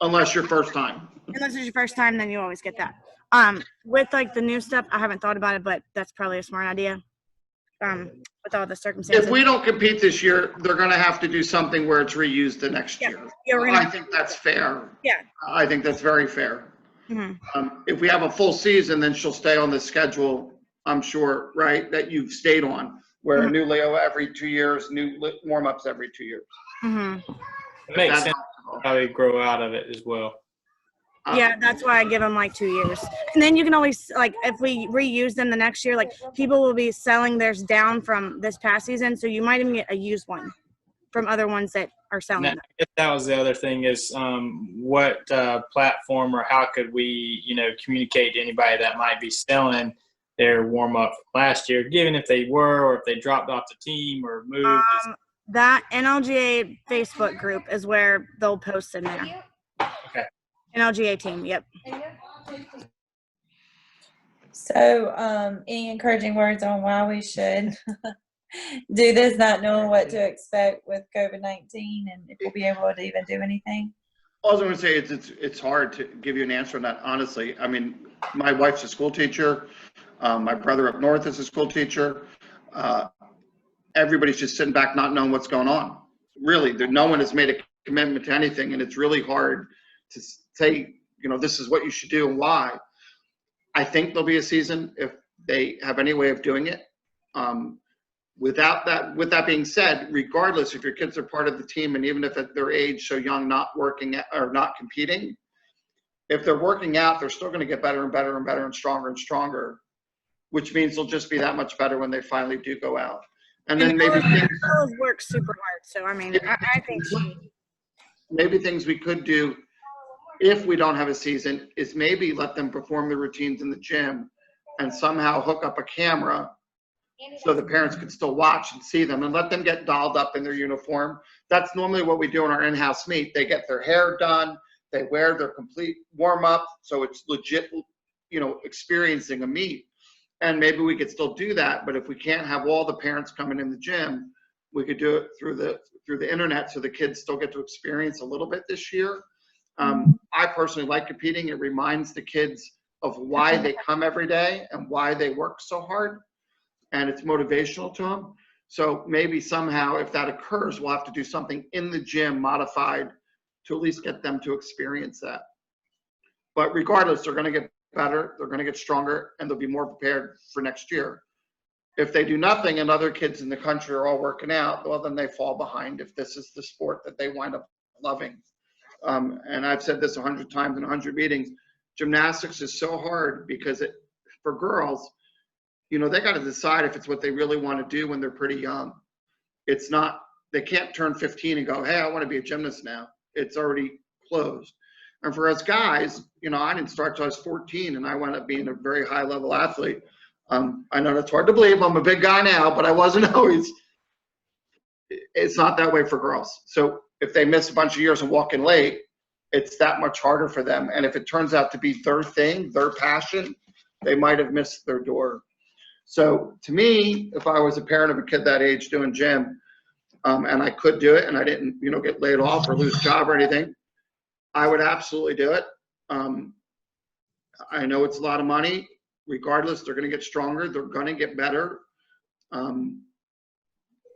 Unless your first time. Unless it's your first time, then you always get that. With like the new stuff, I haven't thought about it, but that's probably a smart idea. With all the circumstances. If we don't compete this year, they're going to have to do something where it's reused the next year. I think that's fair. Yeah. I think that's very fair. Mm-hmm. If we have a full season, then she'll stay on the schedule, I'm sure, right, that you've stayed on, where a new Leo every 2 years, new warm-ups every 2 years. Mm-hmm. It makes sense to probably grow out of it as well. Yeah, that's why I give them like 2 years. And then you can always, like, if we reuse them the next year, like, people will be selling theirs down from this past season. So you might even get a used one from other ones that are selling them. I guess that was the other thing is what platform or how could we, communicate to anybody that might be selling their warm-up last year, given if they were or if they dropped off the team or moved? That NLGA Facebook group is where they'll post in there. Okay. NLGA team, yep. so any encouraging words on why we should do this, not knowing what to expect with COVID-19 and if we'll be able to even do anything? All I was going to say is it's hard to give you an answer on that, honestly. I mean, my wife's a school teacher. My brother up north is a school teacher. Everybody's just sitting back not knowing what's going on. Really, no one has made a commitment to anything, and it's really hard to say, this is what you should do and why. I think there'll be a season if they have any way of doing it. With that being said, regardless if your kids are part of the team, and even if at their age so young, not working or not competing, if they're working out, they're still going to get better and better and better and stronger, which means they'll just be that much better when they finally do go out. And then maybe Ella's works super hard. So I mean, I think maybe things we could do if we don't have a season is maybe let them perform the routines in the gym and somehow hook up a camera so the parents could still watch and see them and let them get dolled up in their uniform. That's normally what we do in our in-house meet. They get their hair done, they wear their complete warm-up, so it's legit, experiencing a meet. And maybe we could still do that, but if we can't have all the parents coming in the gym, we could do it through the internet so the kids still get to experience a little bit this year. I personally like competing. It reminds the kids of why they come every day and why they work so hard, and it's motivational to them. So maybe somehow, if that occurs, we'll have to do something in the gym modified to at least get them to experience that. But regardless, they're going to get better, they're going to get stronger, and they'll be more prepared for next year. If they do nothing and other kids in the country are all working out, well, then they fall behind if this is the sport that they wind up loving. And I've said this 100 times in 100 meetings, gymnastics is so hard because for girls, you know, they got to decide if it's what they really want to do when they're pretty young. It's not, they can't turn 15 and go, hey, I want to be a gymnast now. It's already closed. And for us guys, you know, I didn't start till I was 14 and I wound up being a very high level athlete. I know that's hard to believe. I'm a big guy now, but I wasn't always. It's not that way for girls. So if they miss a bunch of years and walk in late, it's that much harder for them. And if it turns out to be their thing, their passion, they might have missed their door. So to me, if I was a parent of a kid that age doing gym, and I could do it and I didn't, you know, get laid off or lose a job or anything, I would absolutely do it. I know it's a lot of money. Regardless, they're going to get stronger. They're going to get better,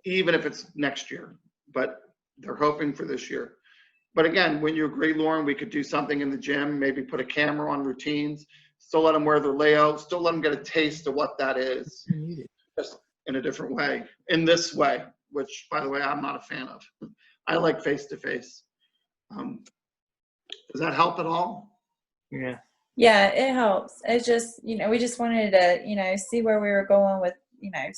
even if it's next year. But they're hoping for this year. But again, when you agree, Lauren, we could do something in the gym, maybe put a camera on routines, still let them wear their layout, still let them get a taste of what that is, just in a different way, in this way, which, by the way, I'm not a fan of. I like face-to-face. Does that help at all? Yeah. Yeah, it helps. It's just, you know, we just wanted to, you know, see where we were going with, you know,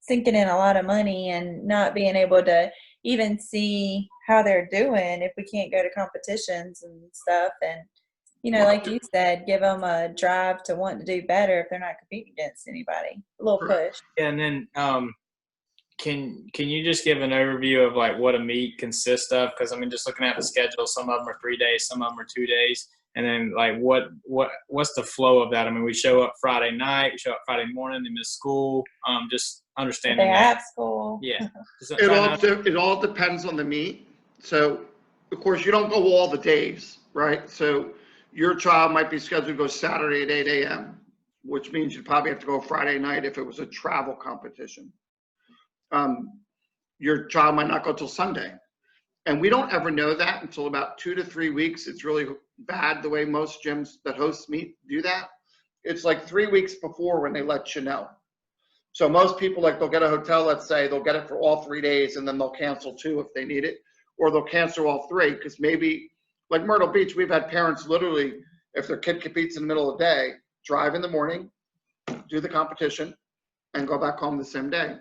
sinking in a lot of money and not being able to even see how they're doing if we can't go to competitions and stuff. And, you know, like you said, give them a drive to want to do better if they're not competing against anybody. A little push. Yeah, and then can you just give an overview of like what a meet consists of? Because I mean, just looking at the schedule, some of them are 3 days, some of them are 2 days. And then like what's the flow of that? I mean, we show up Friday night, we show up Friday morning, they miss school. Just understanding They that. have school. Yeah. It all depends on the meet. So, of course, you don't go all the days, right? So your child might be scheduled to go Saturday at 8 a.m., which means you'd probably have to go Friday night if it was a travel competition. Your child might not go till Sunday. And we don't ever know that until about 2 to 3 weeks. It's really bad the way most gyms that host meet do that. It's like 3 weeks before when they let you know. So most people, like, they'll get a hotel, let's say, they'll get it for all 3 days and then they'll cancel 2 if they need it, or they'll cancel all 3 because maybe, like Myrtle Beach, we've had parents literally, if their kid competes in the middle of the day, drive in the morning, do the competition, and go back home the same day.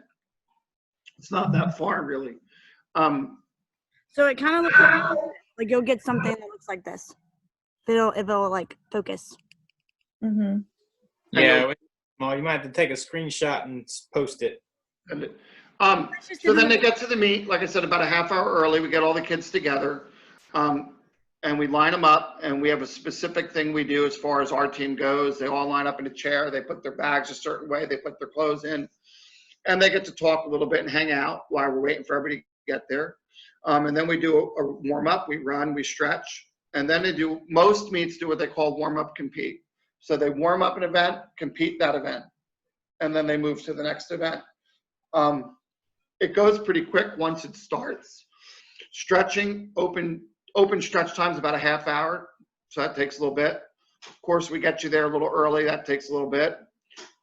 It's not that far, really. So it kind of looks like you'll get something that looks like this. It'll like focus. Mm-hmm. Yeah. Well, you might have to take a screenshot and post it. So then they get to the meet, like I said, about a half hour early. We get all the kids together, and we line them up, and we have a specific thing we do as far as our team goes. They all line up in a chair. They put their bags a certain way. They put their clothes in, and they get to talk a little bit and hang out while we're waiting for everybody to get there. And then we do a warm-up. We run, we stretch, and then most meets do what they call warm-up compete. So they warm up an event, compete that event, and then they move to the next event. It goes pretty quick once it starts. Stretching, open stretch time is about a half hour, so that takes a little bit. Of course, we get you there a little early. That takes a little bit.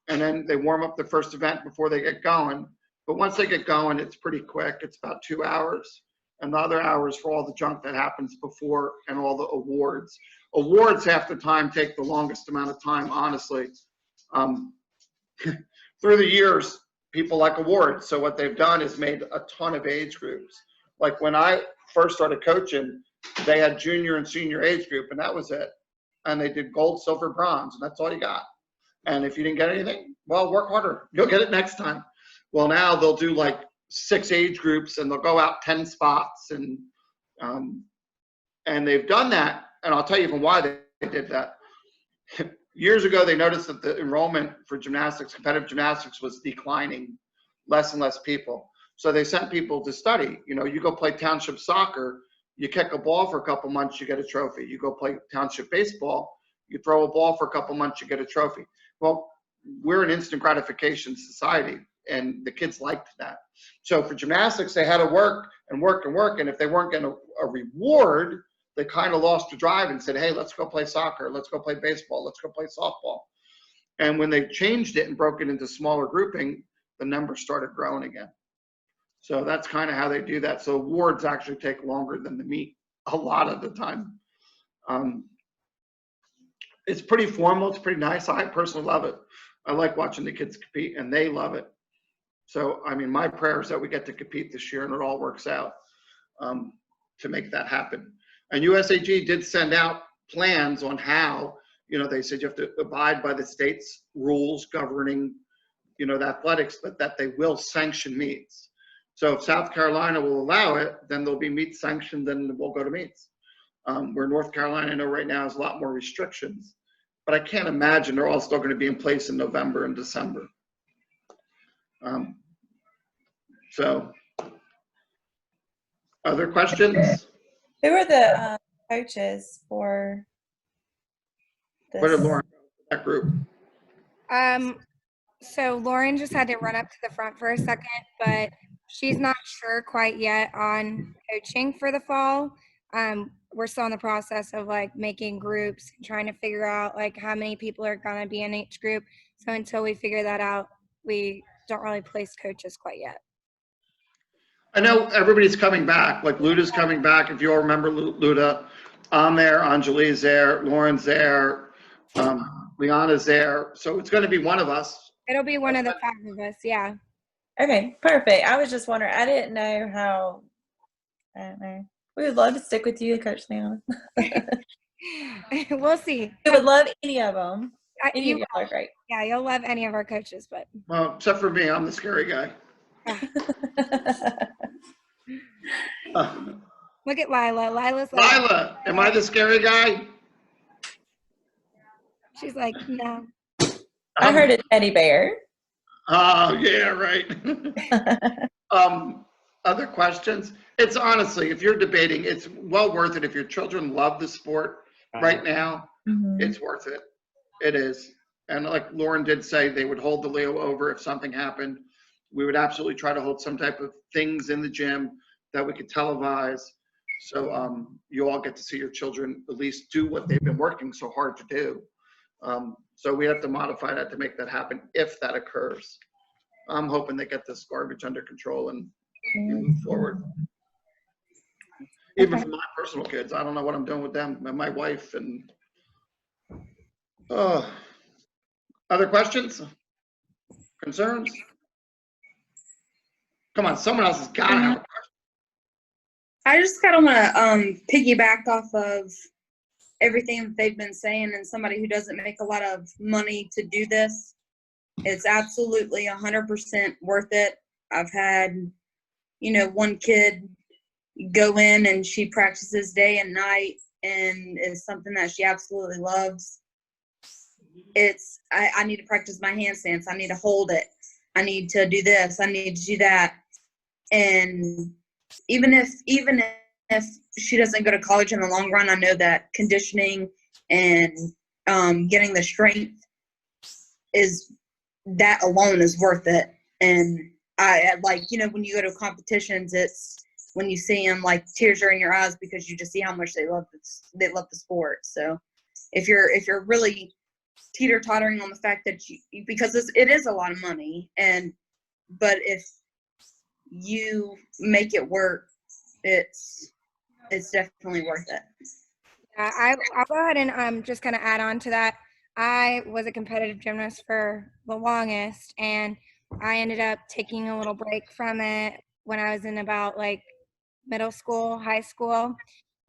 And then they warm up the first event before they get going. But once they get going, it's pretty quick. It's about 2 hours. And the other hours for all the junk that happens before and all the awards. Awards half the time take the longest amount of time, honestly. Through the years, people like awards. So what they've done is made a ton of age groups. Like when I first started coaching, they had junior and senior age group, and that was it. And they did gold, silver, bronze, and that's all you got. And if you didn't get anything, well, work harder. You'll get it next time. Well, now they'll do like 6 age groups, and they'll go out 10 spots, and they've done that. And I'll tell you even why they did that. Years ago, they noticed that the enrollment for gymnastics, competitive gymnastics, was declining, less and less people. So they sent people to study. You know, you go play township soccer, you kick a ball for a couple months, you get a trophy. You go play township baseball, you throw a ball for a couple months, you get a trophy. Well, we're an instant gratification society. and the kids liked that. So for gymnastics, they had to work and work and work, and if they weren't getting a reward, they kind of lost the drive and said, hey, let's go play soccer, let's go play baseball, let's go play softball. And when they changed it and broke it into smaller grouping, the numbers started growing again. So that's kind of how they do that. So awards actually take longer than the meet a lot of the time. It's pretty formal. It's pretty nice. I personally love it. I like watching the kids compete, and they love it. So, I mean, my prayer is that we get to compete this year and it all works out to make that happen. And USAG did send out plans on how, you know, they said you have to abide by the state's rules governing, you know, the athletics, but that they will sanction meets. So if South Carolina will allow it, then there'll be meets sanctioned, then we'll go to meets. Where North Carolina, I know right now, has a lot more restrictions, but I can't imagine they're all still going to be in place in November and December. So, other questions? Who are the coaches for this? What did Lauren, that group? So Lauren just had to run up to the front for a second, but she's not sure quite yet on coaching for the fall. We're still in the process of like making groups and trying to figure out like how many people are going to be in each group. So until we figure that out, we don't really place coaches quite yet. I know everybody's coming back, like Luda's coming back. If you all remember Luda, I'm there, Anjali's there, Lauren's there, Liana's there. So it's going to be one of us. It'll be one of the 5 of us, yeah. Okay, perfect. I was just wondering. I didn't know how. I don't know. We would love to stick with you, Coach Leon. We'll see. We would love any of them. Any You, of y'all are great. yeah, you'll love any of our coaches, but Well, except for me, I'm the scary guy. look at Lila. Lila's like, Lila, am I the scary guy? she's like, no. I heard a teddy bear. Oh, yeah, right. Other questions? It's honestly, if you're debating, it's well worth it. If your children love the sport right now, Mhm. it's worth it. It is. And like Lauren did say, they would hold the Leo over if something happened. We would absolutely try to hold some type of things in the gym that we could televise. So you all get to see your children at least do what they've been working so hard to do. So we have to modify that to make that happen if that occurs. I'm hoping they get this garbage under control and move forward. Even for my personal kids, I don't know what I'm doing with them and my wife. And other questions? Concerns? Come on, someone else has got to have a question. I just kind of want to piggyback off of everything that they've been saying, and somebody who doesn't make a lot of money to do this, it's absolutely 100% worth it. I've had, you know, one kid go in and she practices day and night, and it's something that she absolutely loves. I need to practice my handstands. I need to hold it. I need to do this. I need to do that. And even if she doesn't go to college in the long run, I know that conditioning and getting the strength that alone is worth it. And I like, you know, when you go to competitions, it's when you see them, like tears are in your eyes because you just see how much they love the sport. So if you're really teeter-tottering on the fact that because it is a lot of money, but if you make it work, it's definitely worth it. I'll go ahead and just kind of add on to that. I was a competitive gymnast for the longest, and I ended up taking a little break from it when I was in about like middle school, high school.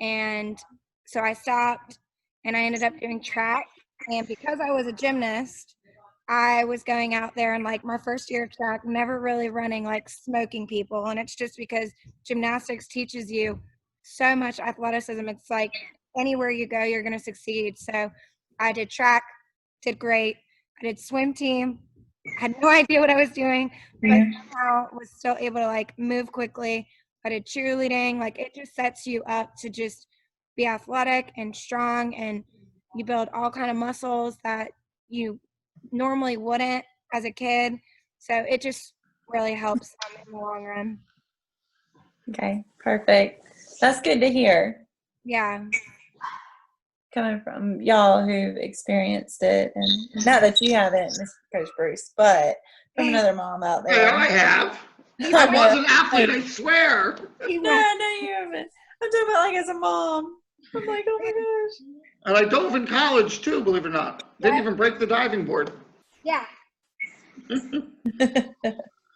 And so I stopped and I ended up doing track. And because I was a gymnast, I was going out there and like my first year of track, never really running like smoking people. And it's just because gymnastics teaches you so much athleticism. It's like anywhere you go, you're going to succeed. So I did track, did great. I did swim team, had no idea what I was doing, but somehow was still able to like move quickly. I did cheerleading. Like it just sets you up to just be athletic and strong, and you build all kind of muscles that you normally wouldn't as a kid. So it just really helps in the long run. Okay, perfect. That's good to hear. Yeah. Coming from y'all who've experienced it, and not that you haven't, Mr. Coach Bruce, but from another mom out Yeah, there. I have. He I went- was an athlete, I swear. he No, went- I know you haven't. I'm talking about like as a mom. I'm like, oh my And I dove in college too, believe it or not. Didn't Yeah. even break the diving board. Yeah. gosh.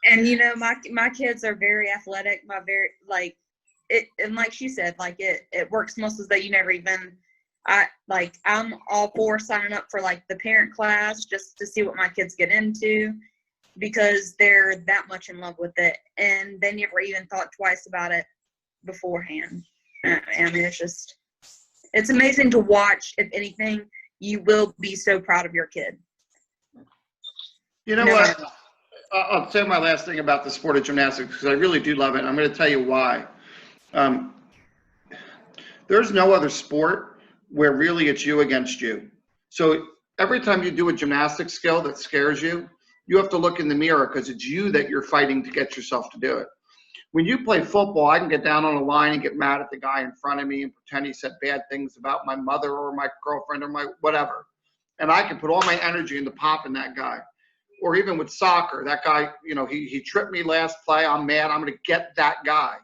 And you know, my kids are very athletic. My very like it, and like she said, like it works most of that you never even. I'm all for signing up for like the parent class just to see what my kids get into, because they're that much in love with it, and they never even thought twice about it beforehand. And it's amazing to watch. If anything, you will be so proud of your kid. You know No what? matter what. I'll say my last thing about the sport of gymnastics because I really do love it. I'm going to tell you why. There's no other sport where really it's you against you. So every time you do a gymnastic skill that scares you, you have to look in the mirror because it's you that you're fighting to get yourself to do it. When you play football, I can get down on a line and get mad at the guy in front of me and pretend he said bad things about my mother or my girlfriend or my whatever. And I can put all my energy into popping that guy. Or even with soccer, that guy, you know, he tripped me last play. I'm mad. I'm going to get that guy.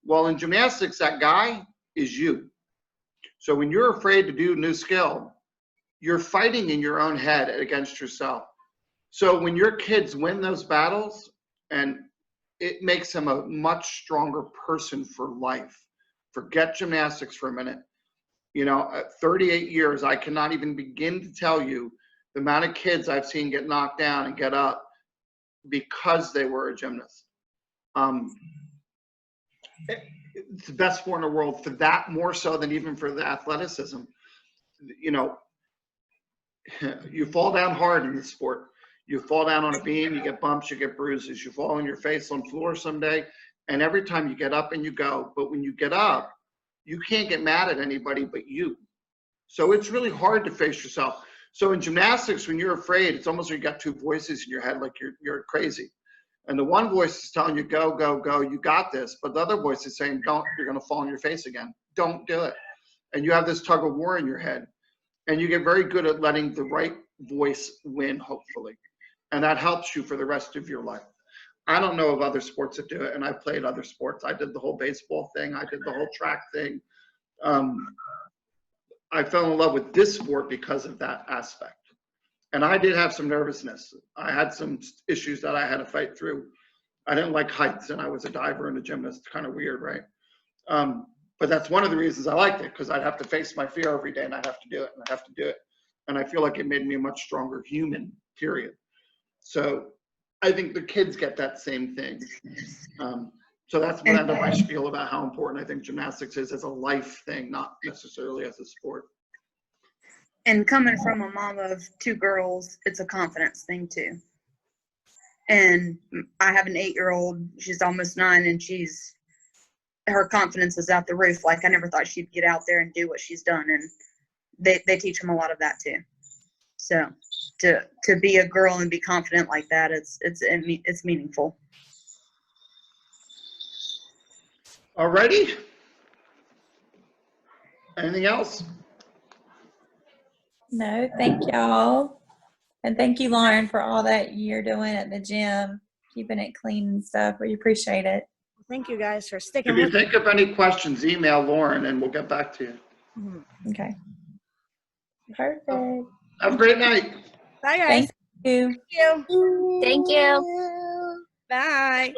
Well, in gymnastics, that guy is you. So when you're afraid to do a new skill, you're fighting in your own head against yourself. So when your kids win those battles, and it makes them a much stronger person for life. Forget gymnastics for a minute. You know, at 38 years, I cannot even begin to tell you the amount of kids I've seen get knocked down and get up because they were a gymnast. It's the best sport in the world for that, more so than even for the athleticism. You know, you fall down hard in this sport. You fall down on a beam, you get bumps, you get bruises. You fall on your face on floor someday, and every time you get up and you go. But when you get up, you can't get mad at anybody but you. So it's really hard to face yourself. So in gymnastics, when you're afraid, it's almost like you got two voices in your head, like you're crazy. And the one voice is telling you, go, go, go, you got this. But the other voice is saying, don't, you're going to fall on your face again. Don't do it. And you have this tug of war in your head. And you get very good at letting the right voice win, hopefully. And that helps you for the rest of your life. I don't know of other sports that do it. And I played other sports. I did the whole baseball thing. I did the whole track thing. I fell in love with this sport because of that aspect. And I did have some nervousness. I had some issues that I had to fight through. I didn't like heights, and I was a diver and a gymnast. Kind of weird, right? But that's one of the reasons I liked it, because I'd have to face my fear every day, and I'd have to do it, and I'd have to do it. And I feel like it made me a much stronger human, period. So I think the kids get that same thing. So that's what ended my spiel about how important I think gymnastics is as a life thing, not necessarily as a sport. And coming from a mom of two girls, it's a confidence thing too. And I have an 8-year-old, she's almost 9, and her confidence is out the roof. Like, I never thought she'd get out there and do what she's done. And they teach them a lot of that too. So to be a girl and be confident like that, it's meaningful. Alrighty. Anything else? No, thank y'all. And thank you, Lauren, for all that you're doing at the gym, keeping it clean and stuff. We appreciate it. Thank you guys for sticking If you with think of any questions, email Lauren and we'll get back to you. me. Okay. Perfect. Have a great night. Bye, guys. Thank you. Thank you. Thank you. Bye.